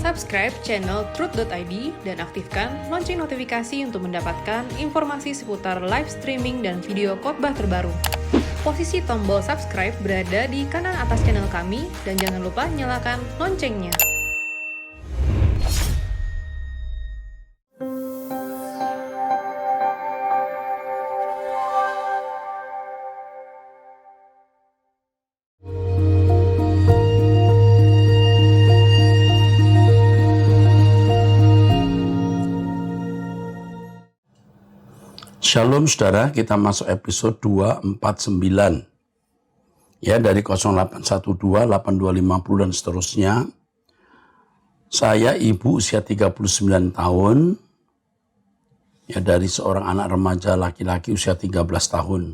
Subscribe channel Truth.id dan aktifkan lonceng notifikasi untuk mendapatkan informasi seputar live streaming dan video khotbah terbaru. Posisi tombol subscribe berada di kanan atas channel kami dan jangan lupa nyalakan loncengnya. Shalom saudara, kita masuk episode 249 ya, dari 0812 8250 dan seterusnya. Saya ibu usia 39 tahun ya, dari seorang anak remaja laki-laki usia 13 tahun.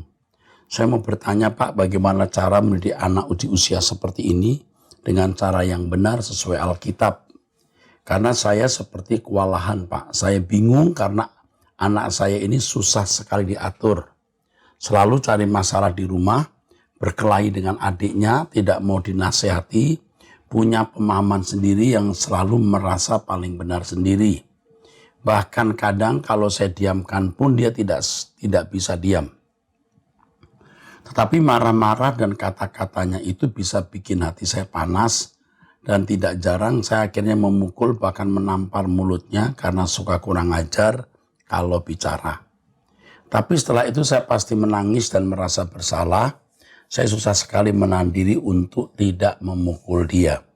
Saya mau bertanya, Pak, bagaimana cara mendidik anak di usia seperti ini dengan cara yang benar sesuai Alkitab? Karena saya seperti kewalahan, Pak. Saya bingung karena anak saya ini susah sekali diatur. Selalu cari masalah di rumah, berkelahi dengan adiknya, tidak mau dinasehati, punya pemahaman sendiri yang selalu merasa paling benar sendiri. Bahkan kadang kalau saya diamkan pun dia tidak bisa diam. Tetapi marah-marah dan kata-katanya itu bisa bikin hati saya panas, dan tidak jarang saya akhirnya memukul bahkan menampar mulutnya karena suka kurang ajar kalau bicara. Tapi setelah itu saya pasti menangis dan merasa bersalah. Saya susah sekali menahan diri untuk tidak memukul dia.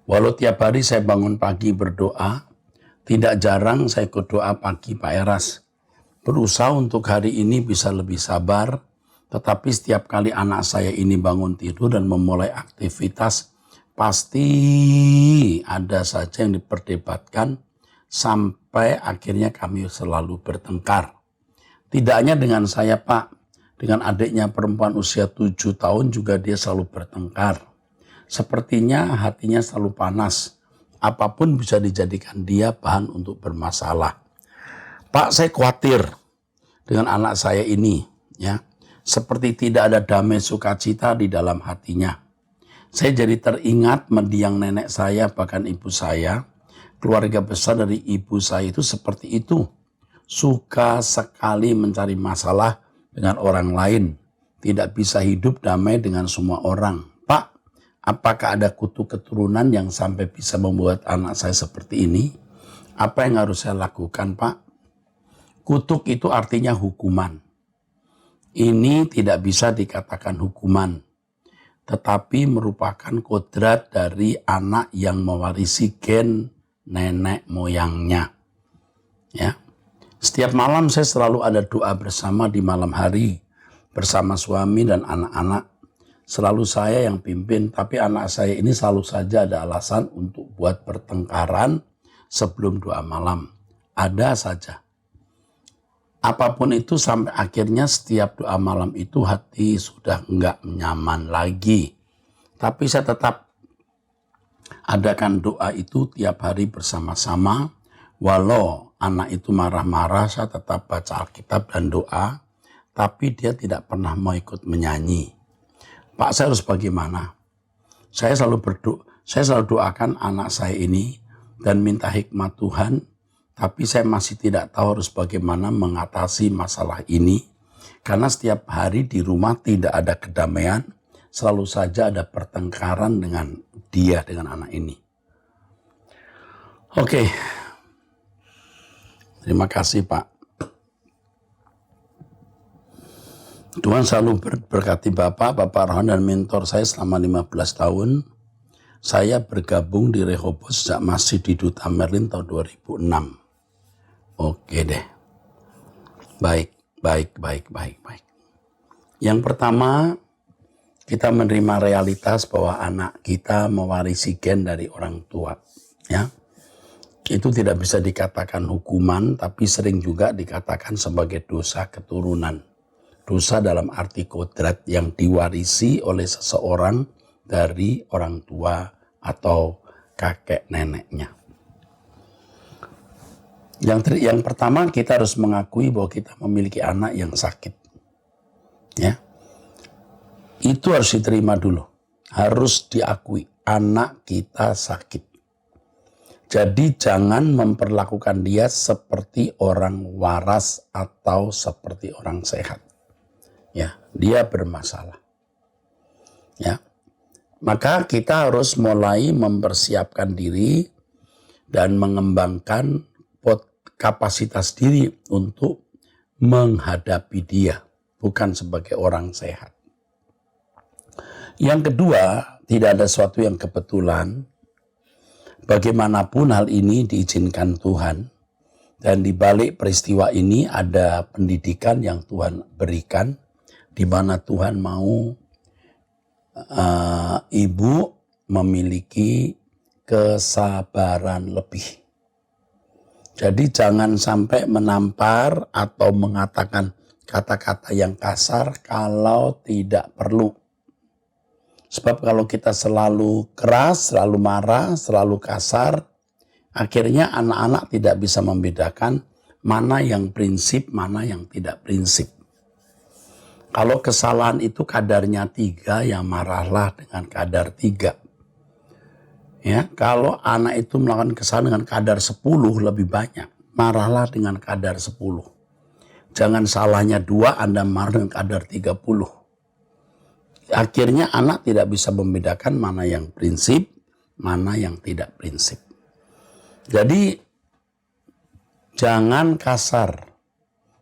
Walau tiap hari saya bangun pagi berdoa, tidak jarang saya ikut doa pagi Pak Eras. Berusaha untuk hari ini bisa lebih sabar, tetapi setiap kali anak saya ini bangun tidur dan memulai aktivitas, pasti ada saja yang diperdebatkan, sampai akhirnya kami selalu bertengkar. Tidak hanya dengan saya, Pak, dengan adiknya perempuan usia 7 tahun juga dia selalu bertengkar. Sepertinya hatinya selalu panas. Apapun bisa dijadikan dia bahan untuk bermasalah. Pak, saya khawatir dengan anak saya ini, ya. Seperti tidak ada damai sukacita di dalam hatinya. Saya jadi teringat mendiang nenek saya, bahkan ibu saya. Keluarga besar dari ibu saya itu seperti itu. Suka sekali mencari masalah dengan orang lain. Tidak bisa hidup damai dengan semua orang. Pak, apakah ada kutuk keturunan yang sampai bisa membuat anak saya seperti ini? Apa yang harus saya lakukan, Pak? Kutuk itu artinya hukuman. Ini tidak bisa dikatakan hukuman, tetapi merupakan kodrat dari anak yang mewarisi gen nenek moyangnya. Ya. Setiap malam saya selalu ada doa bersama di malam hari bersama suami dan anak-anak. Selalu saya yang pimpin, tapi anak saya ini selalu saja ada alasan untuk buat pertengkaran sebelum doa malam. Ada saja. Apapun itu sampai akhirnya setiap doa malam itu hati sudah enggak nyaman lagi. Tapi saya tetap adakan doa itu tiap hari bersama-sama. Walau anak itu marah-marah, saya tetap baca Alkitab dan doa. Tapi dia tidak pernah mau ikut menyanyi. Pak, saya harus bagaimana? Saya selalu doakan anak saya ini dan minta hikmat Tuhan. Tapi saya masih tidak tahu harus bagaimana mengatasi masalah ini. Karena setiap hari di rumah tidak ada kedamaian. Selalu saja ada pertengkaran dengan dia, dengan anak ini. Oke. Terima kasih, Pak. Tuhan selalu berkati Bapak Rohan dan mentor saya selama 15 tahun. Saya bergabung di Rehoboth sejak masih di Duta Merlin tahun 2006. Oke deh. Baik. Yang pertama, kita menerima realitas bahwa anak kita mewarisi gen dari orang tua. Ya. Itu tidak bisa dikatakan hukuman, tapi sering juga dikatakan sebagai dosa keturunan. Dosa dalam arti kodrat yang diwarisi oleh seseorang dari orang tua atau kakek neneknya. Yang pertama, kita harus mengakui bahwa kita memiliki anak yang sakit. Ya. Itu harus diterima dulu. Harus diakui, anak kita sakit. Jadi jangan memperlakukan dia seperti orang waras atau seperti orang sehat. Ya, dia bermasalah. Ya. Maka kita harus mulai mempersiapkan diri dan mengembangkan kapasitas diri untuk menghadapi dia, bukan sebagai orang sehat. Yang kedua, tidak ada sesuatu yang kebetulan. Bagaimanapun hal ini diizinkan Tuhan, dan di balik peristiwa ini ada pendidikan yang Tuhan berikan, di mana Tuhan mau ibu memiliki kesabaran lebih. Jadi jangan sampai menampar atau mengatakan kata-kata yang kasar kalau tidak perlu. Sebab kalau kita selalu keras, selalu marah, selalu kasar, akhirnya anak-anak tidak bisa membedakan mana yang prinsip, mana yang tidak prinsip. Kalau kesalahan itu kadarnya 3, ya marahlah dengan kadar 3. Ya, kalau anak itu melakukan kesalahan dengan kadar 10 lebih banyak, marahlah dengan kadar 10. Jangan salahnya 2, Anda marah dengan kadar 30. Akhirnya anak tidak bisa membedakan mana yang prinsip, mana yang tidak prinsip. Jadi jangan kasar.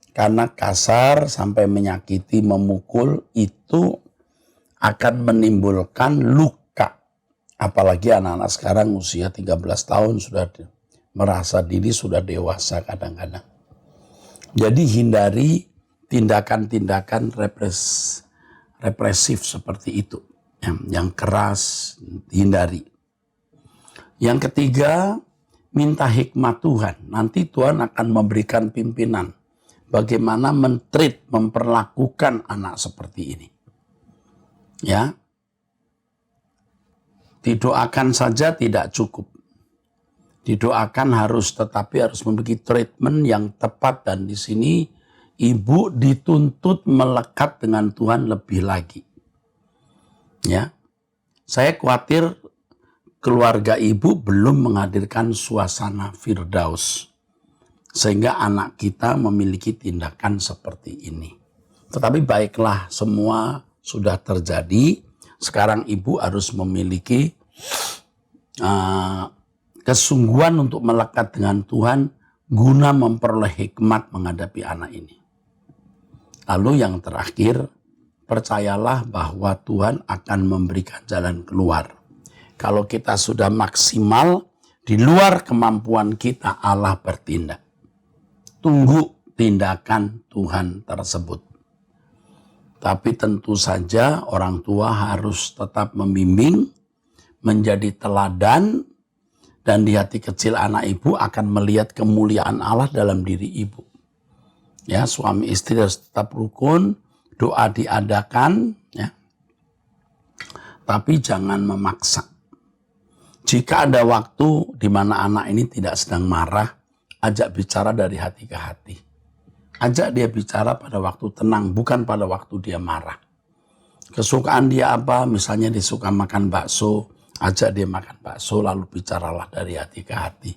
Karena kasar sampai menyakiti, memukul itu akan menimbulkan luka. Apalagi anak-anak sekarang usia 13 tahun sudah merasa diri sudah dewasa kadang-kadang. Jadi hindari tindakan-tindakan represif seperti itu. Yang keras, hindari. Yang ketiga, minta hikmat Tuhan. Nanti Tuhan akan memberikan pimpinan. Bagaimana memperlakukan anak seperti ini. Ya. Didoakan saja tidak cukup. Didoakan tetapi harus memiliki treatment yang tepat, dan di sini ibu dituntut melekat dengan Tuhan lebih lagi. Ya. Saya khawatir keluarga ibu belum menghadirkan suasana firdaus sehingga anak kita memiliki tindakan seperti ini. Tetapi baiklah, semua sudah terjadi. Sekarang ibu harus memiliki kesungguhan untuk melekat dengan Tuhan guna memperoleh hikmat menghadapi anak ini. Lalu yang terakhir, percayalah bahwa Tuhan akan memberikan jalan keluar. Kalau kita sudah maksimal, di luar kemampuan kita, Allah bertindak. Tunggu tindakan Tuhan tersebut. Tapi tentu saja orang tua harus tetap membimbing, menjadi teladan, dan di hati kecil anak ibu akan melihat kemuliaan Allah dalam diri ibu. Ya, suami istri harus tetap rukun, doa diadakan, ya. Tapi jangan memaksa. Jika ada waktu di mana anak ini tidak sedang marah, ajak bicara dari hati ke hati. Ajak dia bicara pada waktu tenang, bukan pada waktu dia marah. Kesukaan dia apa? Misalnya dia suka makan bakso, ajak dia makan bakso, lalu bicaralah dari hati ke hati.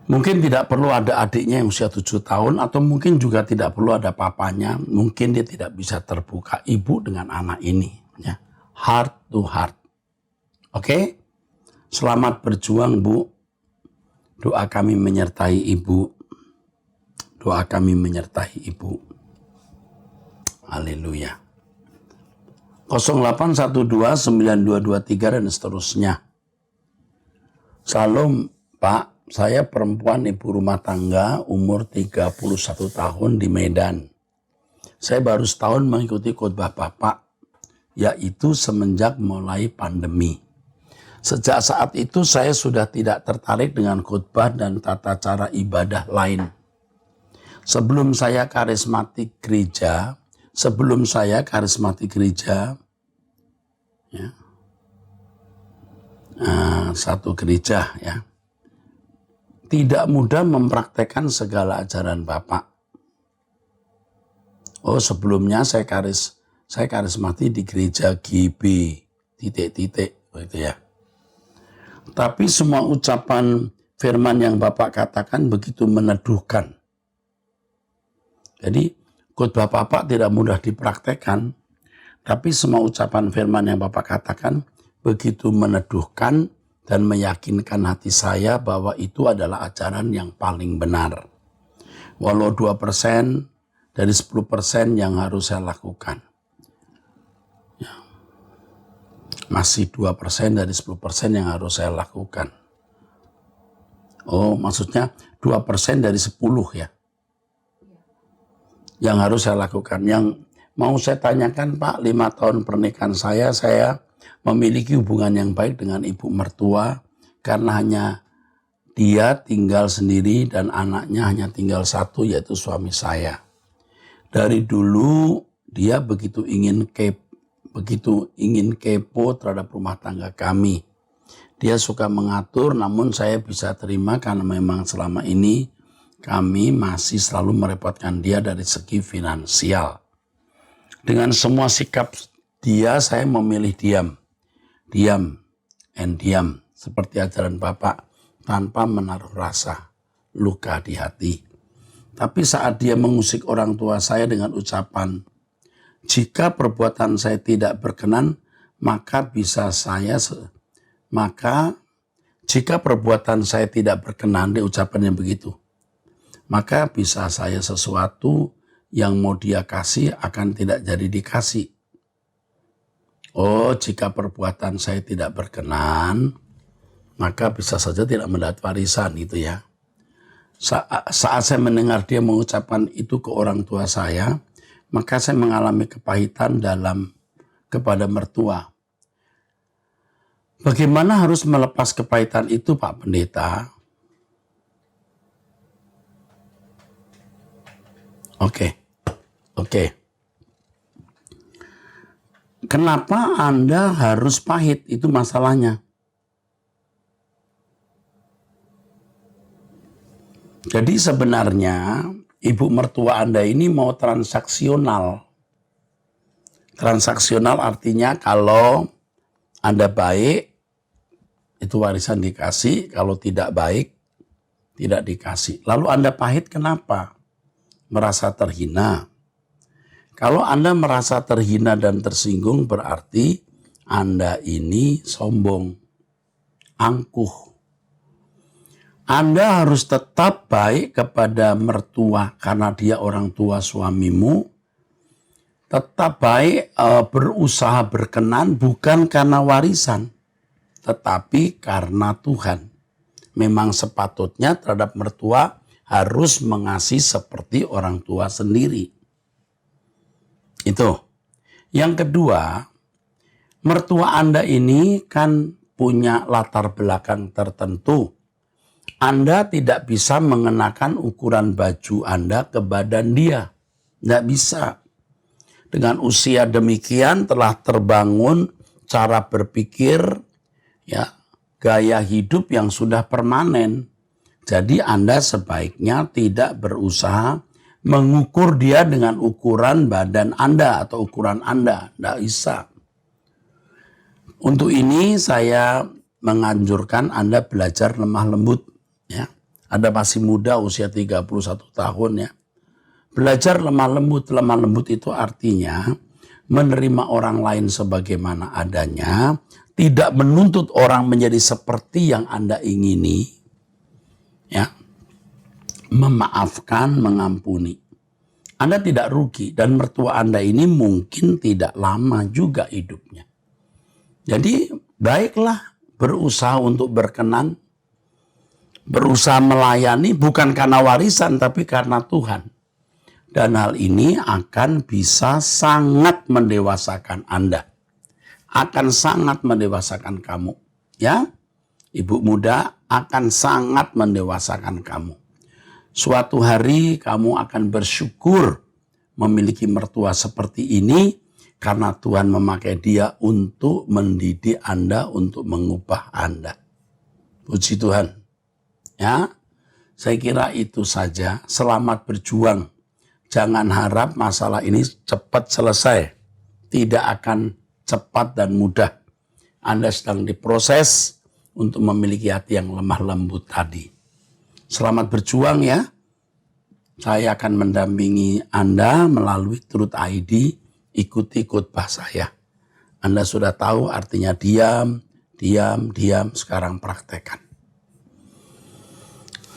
Mungkin tidak perlu ada adiknya yang usia 7 tahun, atau mungkin juga tidak perlu ada papanya. Mungkin dia tidak bisa terbuka, ibu dengan anak ini. Ya. Heart to heart. Oke? Selamat berjuang, Bu. Doa kami menyertai Ibu. Doa kami menyertai Ibu. Haleluya. 08129223 dan seterusnya. Salam, Pak. Saya perempuan ibu rumah tangga umur 31 tahun di Medan. Saya baru setahun mengikuti khotbah Bapak, yaitu semenjak mulai pandemi. Sejak saat itu saya sudah tidak tertarik dengan khotbah dan tata cara ibadah lain. Sebelum saya karismatik gereja, ya, satu gereja, ya, tidak mudah mempraktekkan segala ajaran Bapak. Oh, sebelumnya saya karismatik di gereja GB, begitu ya. Tapi semua ucapan firman yang Bapak katakan begitu meneduhkan. Jadi khotbah Bapak tidak mudah dipraktekkan, tapi semua ucapan firman yang Bapak katakan begitu meneduhkan dan meyakinkan hati saya bahwa itu adalah ajaran yang paling benar. Walau 2% dari 10% yang harus saya lakukan. Ya. Masih 2% dari 10% yang harus saya lakukan. Oh, maksudnya 2% dari 10 ya. Yang harus saya lakukan. Yang mau saya tanyakan, Pak, 5 tahun pernikahan saya memiliki hubungan yang baik dengan ibu mertua karena hanya dia tinggal sendiri dan anaknya hanya tinggal satu, yaitu suami saya. Dari dulu dia begitu ingin kepo terhadap rumah tangga kami. Dia suka mengatur, namun saya bisa terima karena memang selama ini kami masih selalu merepotkan dia dari segi finansial. Dengan semua sikap dia, saya memilih diam, seperti ajaran Bapak, tanpa menaruh rasa luka di hati. Tapi saat dia mengusik orang tua saya dengan ucapan, jika perbuatan saya tidak berkenan, jika perbuatan saya tidak berkenan, dia ucapannya begitu, maka bisa saya sesuatu yang mau dia kasih akan tidak jadi dikasih. Oh, jika perbuatan saya tidak berkenan, maka bisa saja tidak mendapat warisan itu ya. Saat saya mendengar dia mengucapkan itu ke orang tua saya, maka saya mengalami kepahitan kepada mertua. Bagaimana harus melepas kepahitan itu, Pak Pendeta? Oke. Kenapa Anda harus pahit? Itu masalahnya. Jadi sebenarnya ibu mertua Anda ini mau transaksional. Transaksional artinya kalau Anda baik, itu warisan dikasih. Kalau tidak baik, tidak dikasih. Lalu Anda pahit kenapa? Merasa terhina. Kalau Anda merasa terhina dan tersinggung berarti Anda ini sombong, angkuh. Anda harus tetap baik kepada mertua karena dia orang tua suamimu. Tetap baik, berusaha berkenan bukan karena warisan, tetapi karena Tuhan. Memang sepatutnya terhadap mertua harus mengasihi seperti orang tua sendiri. Itu. Yang kedua, mertua Anda ini kan punya latar belakang tertentu. Anda tidak bisa mengenakan ukuran baju Anda ke badan dia. Tidak bisa. Dengan usia demikian telah terbangun cara berpikir, ya, gaya hidup yang sudah permanen. Jadi Anda sebaiknya tidak berusaha mengukur dia dengan ukuran badan Anda atau ukuran Anda. Tidak bisa. Untuk ini saya menganjurkan Anda belajar lemah lembut. Ya, Anda masih muda, usia 31 tahun ya. Belajar lemah lembut. Lemah lembut itu artinya menerima orang lain sebagaimana adanya, tidak menuntut orang menjadi seperti yang Anda ingini. Ya. Memaafkan, mengampuni. Anda tidak rugi dan mertua Anda ini mungkin tidak lama juga hidupnya. Jadi baiklah berusaha untuk berkenan, berusaha melayani bukan karena warisan tapi karena Tuhan. Dan hal ini akan bisa sangat mendewasakan Anda. Akan sangat mendewasakan kamu. Ya, ibu muda akan sangat mendewasakan kamu. Suatu hari kamu akan bersyukur memiliki mertua seperti ini karena Tuhan memakai dia untuk mendidik Anda, untuk mengubah Anda. Puji Tuhan. Ya, saya kira itu saja. Selamat berjuang. Jangan harap masalah ini cepat selesai. Tidak akan cepat dan mudah. Anda sedang diproses untuk memiliki hati yang lemah lembut tadi. Selamat berjuang ya. Saya akan mendampingi Anda melalui Truth ID, ikuti khotbah saya. Anda sudah tahu artinya diam, sekarang praktekkan.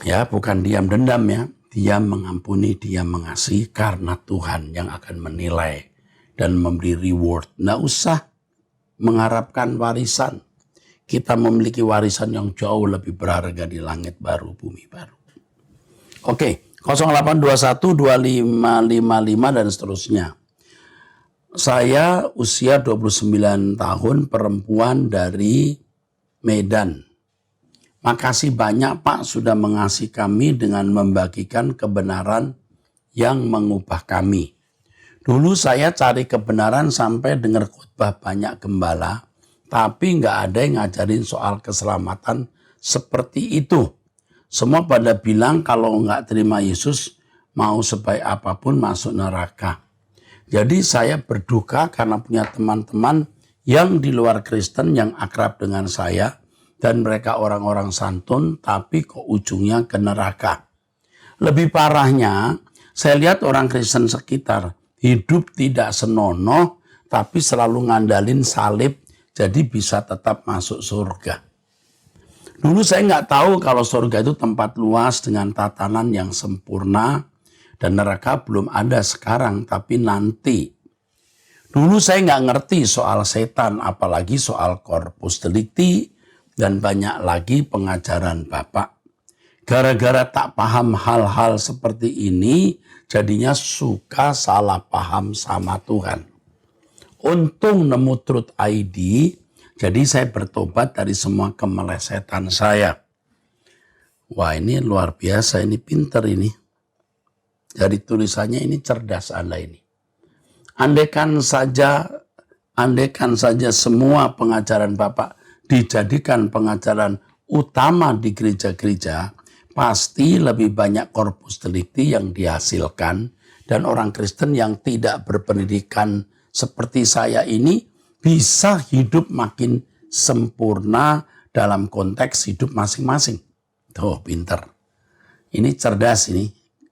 Ya, bukan diam dendam ya, diam mengampuni, diam mengasihi, karena Tuhan yang akan menilai dan memberi reward. Nggak usah mengharapkan warisan. Kita memiliki warisan yang jauh lebih berharga di langit baru, bumi baru. Oke, 0821 2555 dan seterusnya. Saya usia 29 tahun, perempuan dari Medan. Makasih banyak Pak sudah mengasihi kami dengan membagikan kebenaran yang mengubah kami. Dulu saya cari kebenaran sampai dengar khotbah banyak gembala, tapi nggak ada yang ngajarin soal keselamatan seperti itu. Semua pada bilang kalau nggak terima Yesus, mau sebaik apapun masuk neraka. Jadi saya berduka karena punya teman-teman yang di luar Kristen yang akrab dengan saya, dan mereka orang-orang santun, tapi kok ujungnya ke neraka. Lebih parahnya, saya lihat orang Kristen sekitar hidup tidak senonoh, tapi selalu ngandalin salib, jadi bisa tetap masuk surga. Dulu saya nggak tahu kalau surga itu tempat luas dengan tatanan yang sempurna, dan neraka belum ada sekarang, tapi nanti. Dulu saya nggak ngerti soal setan, apalagi soal corpus delicti, dan banyak lagi pengajaran Bapak. Gara-gara tak paham hal-hal seperti ini, jadinya suka salah paham sama Tuhan. Untung nemu Truth ID, jadi saya bertobat dari semua kemelesetan saya. Wah, ini luar biasa, ini pinter ini. Dari tulisannya ini cerdas Anda ini. Andaikan saja semua pengajaran Bapak dijadikan pengajaran utama di gereja-gereja, pasti lebih banyak corpus delicti yang dihasilkan, dan orang Kristen yang tidak berpendidikan seperti saya ini bisa hidup makin sempurna dalam konteks hidup masing-masing. Tuh, pinter. Ini cerdas ini.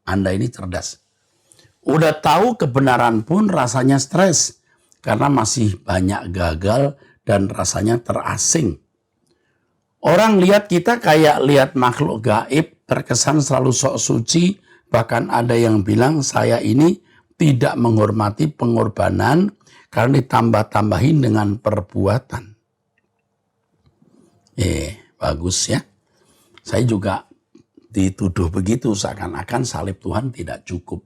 Anda ini cerdas. Udah tahu kebenaran pun rasanya stres karena masih banyak gagal dan rasanya terasing. Orang lihat kita kayak lihat makhluk gaib, terkesan selalu sok suci, bahkan ada yang bilang saya ini tidak menghormati pengorbanan karena ditambah-tambahin dengan perbuatan. Bagus ya. Saya juga dituduh begitu, seakan-akan salib Tuhan tidak cukup.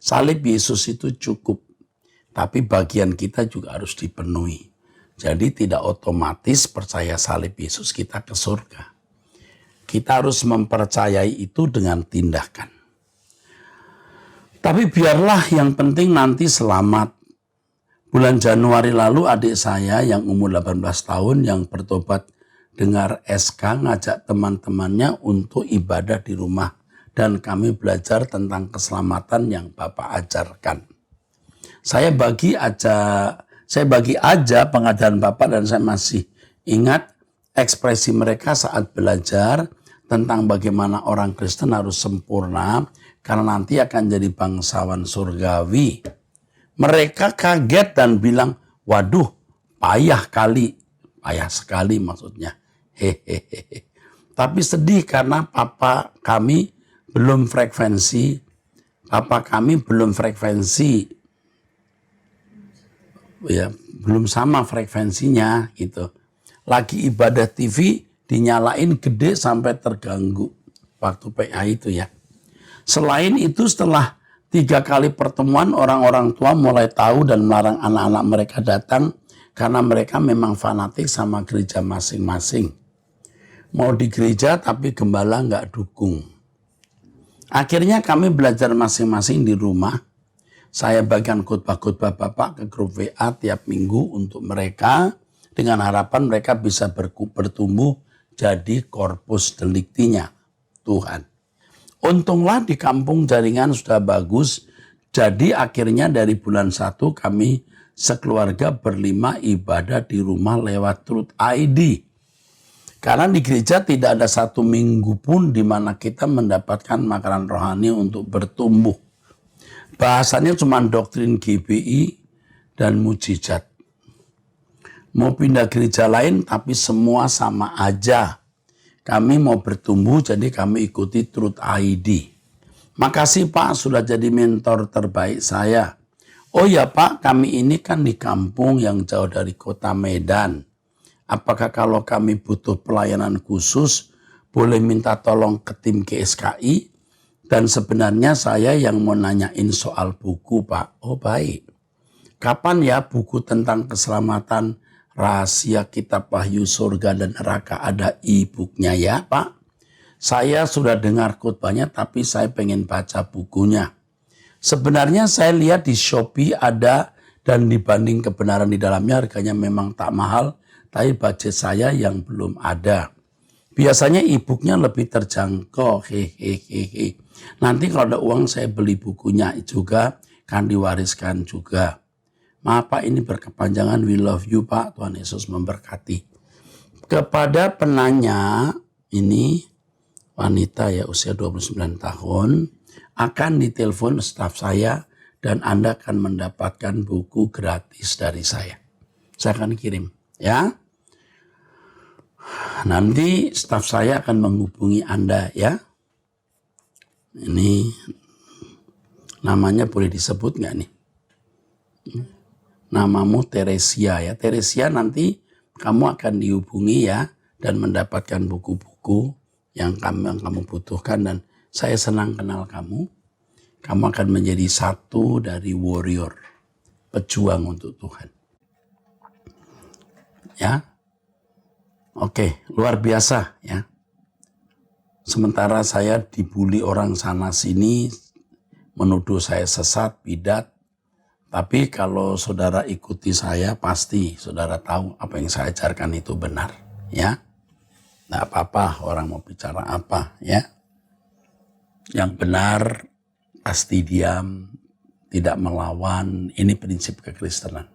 Salib Yesus itu cukup, tapi bagian kita juga harus dipenuhi. Jadi tidak otomatis percaya salib Yesus kita ke surga. Kita harus mempercayai itu dengan tindakan. Tapi biarlah yang penting nanti selamat. Bulan Januari lalu adik saya yang umur 18 tahun yang bertobat dengar SK ngajak teman-temannya untuk ibadah di rumah. Dan kami belajar tentang keselamatan yang Bapak ajarkan. Saya bagi aja pengajaran Bapak dan saya masih ingat ekspresi mereka saat belajar tentang bagaimana orang Kristen harus sempurna karena nanti akan jadi bangsawan surgawi. Mereka kaget dan bilang, waduh, payah sekali maksudnya. Hehehe. Tapi sedih karena papa kami belum frekuensi, ya, belum sama frekuensinya gitu. Lagi ibadah TV dinyalain gede sampai terganggu waktu PA itu ya. Selain itu setelah 3 kali pertemuan orang-orang tua mulai tahu dan melarang anak-anak mereka datang karena mereka memang fanatik sama gereja masing-masing. Mau di gereja tapi gembala nggak dukung. Akhirnya kami belajar masing-masing di rumah. Saya bagikan khotbah-khotbah Bapak ke grup WA tiap minggu untuk mereka dengan harapan mereka bisa bertumbuh jadi corpus delictinya Tuhan. Untunglah di kampung jaringan sudah bagus, jadi akhirnya dari bulan 1 kami sekeluarga berlima ibadah di rumah lewat Truth ID. Karena di gereja tidak ada satu minggu pun di mana kita mendapatkan makanan rohani untuk bertumbuh. Bahasanya cuma doktrin GBI dan mujizat. Mau pindah gereja lain tapi semua sama aja. Kami mau bertumbuh jadi kami ikuti Truth ID. Makasih Pak sudah jadi mentor terbaik saya. Oh ya Pak, kami ini kan di kampung yang jauh dari kota Medan. Apakah kalau kami butuh pelayanan khusus, boleh minta tolong ke tim GSKI? Dan sebenarnya saya yang mau nanyain soal buku Pak. Oh baik. Kapan ya buku tentang keselamatan rahasia kitab Wahyu surga dan neraka ada e-booknya ya Pak? Saya sudah dengar khotbahnya tapi saya pengen baca bukunya. Sebenarnya saya lihat di Shopee ada dan dibanding kebenaran di dalamnya harganya memang tak mahal, tapi budget saya yang belum ada. Biasanya e-booknya lebih terjangkau, hehehe. Nanti kalau ada uang saya beli bukunya juga, kan diwariskan juga. Maaf Pak, ini berkepanjangan, we love you Pak, Tuhan Yesus memberkati. Kepada penanya, ini wanita ya usia 29 tahun, akan ditelepon staf saya dan Anda akan mendapatkan buku gratis dari saya. Saya akan kirim ya. Nanti staf saya akan menghubungi Anda ya. Ini namanya boleh disebut nggak nih? Namamu Teresia ya. Teresia nanti kamu akan dihubungi ya dan mendapatkan buku-buku yang kamu butuhkan dan saya senang kenal kamu. Kamu akan menjadi satu dari warrior, pejuang untuk Tuhan. Ya. Oke, luar biasa ya. Sementara saya dibully orang sana sini, menuduh saya sesat, bidat. Tapi kalau saudara ikuti saya, pasti saudara tahu apa yang saya ajarkan itu benar. Ya, nggak apa-apa orang mau bicara apa ya. Yang benar pasti diam, tidak melawan. Ini prinsip kekristenan.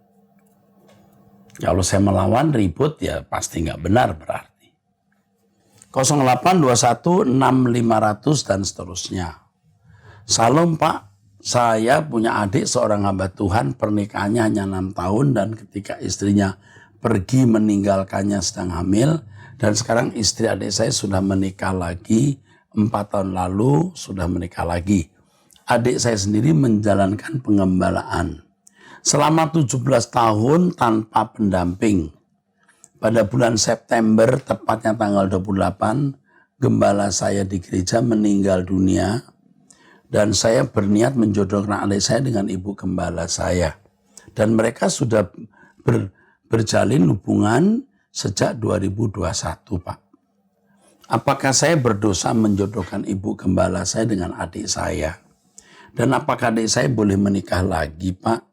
Kalau saya melawan ribut ya pasti nggak benar berarti. 0821 6500 dan seterusnya. Salam Pak. Saya punya adik seorang hamba Tuhan, pernikahannya hanya 6 tahun dan ketika istrinya pergi meninggalkannya sedang hamil dan sekarang istri adik saya sudah menikah lagi, 4 tahun lalu sudah menikah lagi. Adik saya sendiri menjalankan pengembalaan selama 17 tahun tanpa pendamping. Pada bulan September, tepatnya tanggal 28, gembala saya di gereja meninggal dunia. Dan saya berniat menjodohkan adik saya dengan ibu gembala saya. Dan mereka sudah berjalin hubungan sejak 2021, Pak. Apakah saya berdosa menjodohkan ibu gembala saya dengan adik saya? Dan apakah adik saya boleh menikah lagi, Pak?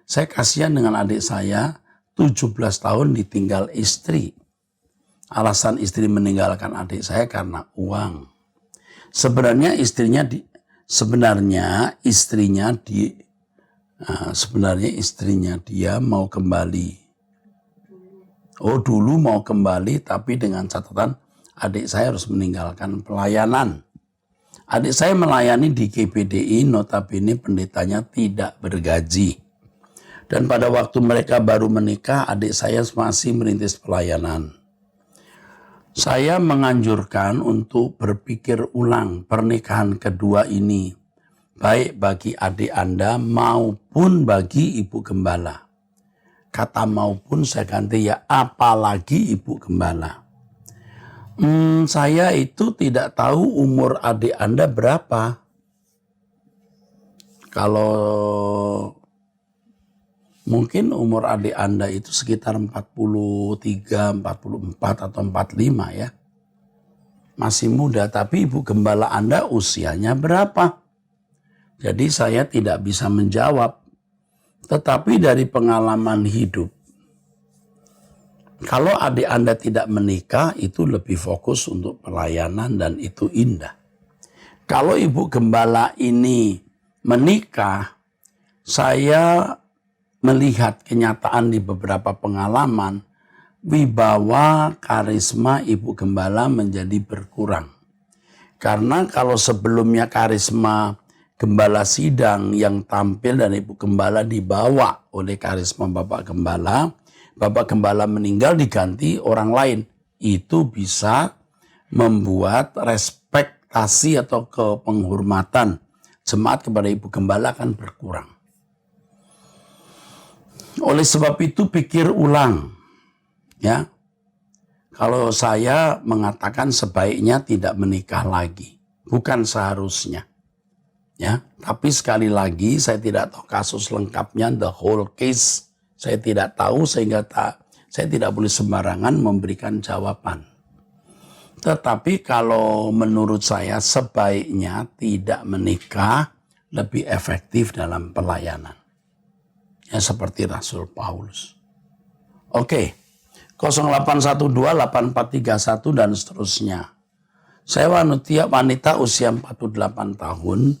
Saya kasihan dengan adik saya, 17 tahun ditinggal istri. Alasan istri meninggalkan adik saya karena uang. Sebenarnya istrinya dia mau kembali. Oh dulu mau kembali tapi dengan catatan adik saya harus meninggalkan pelayanan. Adik saya melayani di GPDI, notabene pendetanya tidak bergaji. Dan pada waktu mereka baru menikah, adik saya masih merintis pelayanan. Saya menganjurkan untuk berpikir ulang pernikahan kedua ini, baik bagi adik Anda maupun bagi ibu gembala. Kata maupun saya ganti ya, apalagi ibu gembala. Saya itu tidak tahu umur adik Anda berapa. Kalau mungkin umur adik Anda itu sekitar 43, 44 atau 45 ya. Masih muda, tapi ibu gembala Anda usianya berapa? Jadi saya tidak bisa menjawab. Tetapi dari pengalaman hidup, kalau adik Anda tidak menikah itu lebih fokus untuk pelayanan dan itu indah. Kalau ibu gembala ini menikah, saya melihat kenyataan di beberapa pengalaman wibawa karisma Ibu Gembala menjadi berkurang. Karena kalau sebelumnya karisma Gembala sidang yang tampil dan Ibu Gembala dibawa oleh karisma Bapak Gembala meninggal diganti orang lain. Itu bisa membuat respektasi atau kepenghormatan jemaat kepada Ibu Gembala akan berkurang. Oleh sebab itu pikir ulang. Ya, kalau saya mengatakan sebaiknya tidak menikah lagi, bukan seharusnya. Ya, tapi sekali lagi saya tidak tahu kasus lengkapnya, the whole case saya tidak tahu sehingga saya tidak boleh sembarangan memberikan jawaban. Tetapi kalau menurut saya sebaiknya tidak menikah lebih efektif dalam pelayanan. Ya seperti Rasul Paulus. Oke. 0812-8431 dan seterusnya. Saya wanita usia 48 tahun.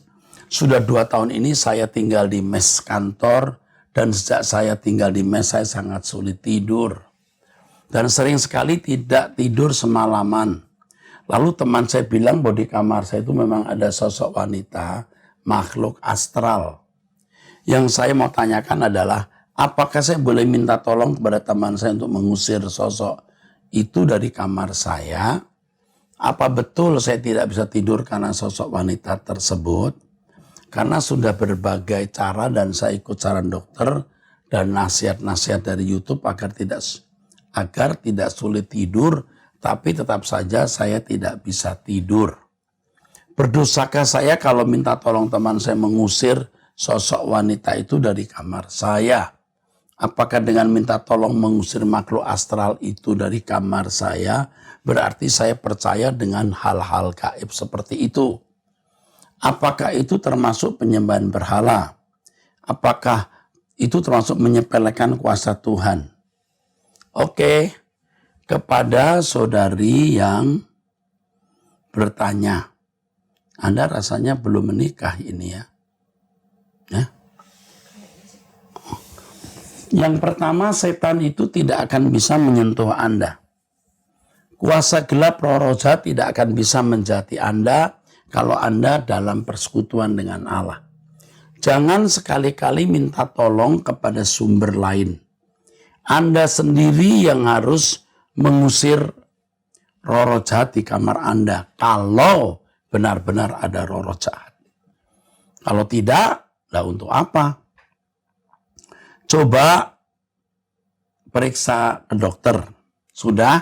Sudah 2 tahun ini saya tinggal di mes kantor. Dan sejak saya tinggal di mes saya sangat sulit tidur. Dan sering sekali tidak tidur semalaman. Lalu teman saya bilang bahwa di kamar saya itu memang ada sosok wanita makhluk astral. Yang saya mau tanyakan adalah, apakah saya boleh minta tolong kepada teman saya untuk mengusir sosok itu dari kamar saya? Apa betul saya tidak bisa tidur karena sosok wanita tersebut? Karena sudah berbagai cara dan saya ikut saran dokter dan nasihat-nasihat dari YouTube agar tidak sulit tidur, tapi tetap saja saya tidak bisa tidur. Berdosakah saya kalau minta tolong teman saya mengusir sosok wanita itu dari kamar saya? Apakah dengan minta tolong mengusir makhluk astral itu dari kamar saya, berarti saya percaya dengan hal-hal gaib seperti itu? Apakah itu termasuk penyembahan berhala? Apakah itu termasuk menyepelekan kuasa Tuhan? Oke, kepada saudari yang bertanya, Anda rasanya belum menikah ini ya? Yang pertama, setan itu tidak akan bisa menyentuh Anda. Kuasa gelap roh jahat tidak akan bisa menjati Anda kalau Anda dalam persekutuan dengan Allah. Jangan sekali-kali minta tolong kepada sumber lain. Anda sendiri yang harus mengusir roh jahat di kamar Anda kalau benar-benar ada roh jahat. Kalau tidak, lah untuk apa? Coba periksa ke dokter. Sudah?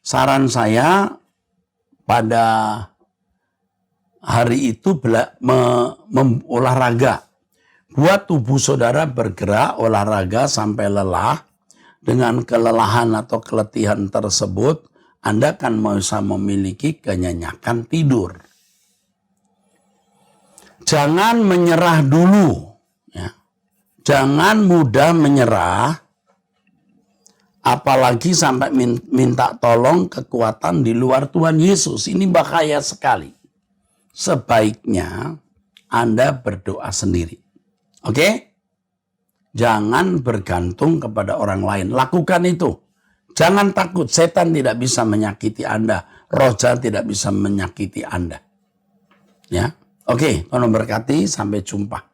Saran saya pada hari itu olahraga. Buat tubuh saudara bergerak olahraga sampai lelah. Dengan kelelahan atau keletihan tersebut, Anda akan bisa memiliki kenyenyakan tidur. Jangan menyerah dulu. Ya. Jangan mudah menyerah, apalagi sampai minta tolong kekuatan di luar Tuhan Yesus. Ini bahaya sekali. Sebaiknya Anda berdoa sendiri. Oke? Jangan bergantung kepada orang lain. Lakukan itu. Jangan takut, setan tidak bisa menyakiti Anda. Roh jahat tidak bisa menyakiti Anda. Ya. Oke, Tuhan memberkati, sampai jumpa.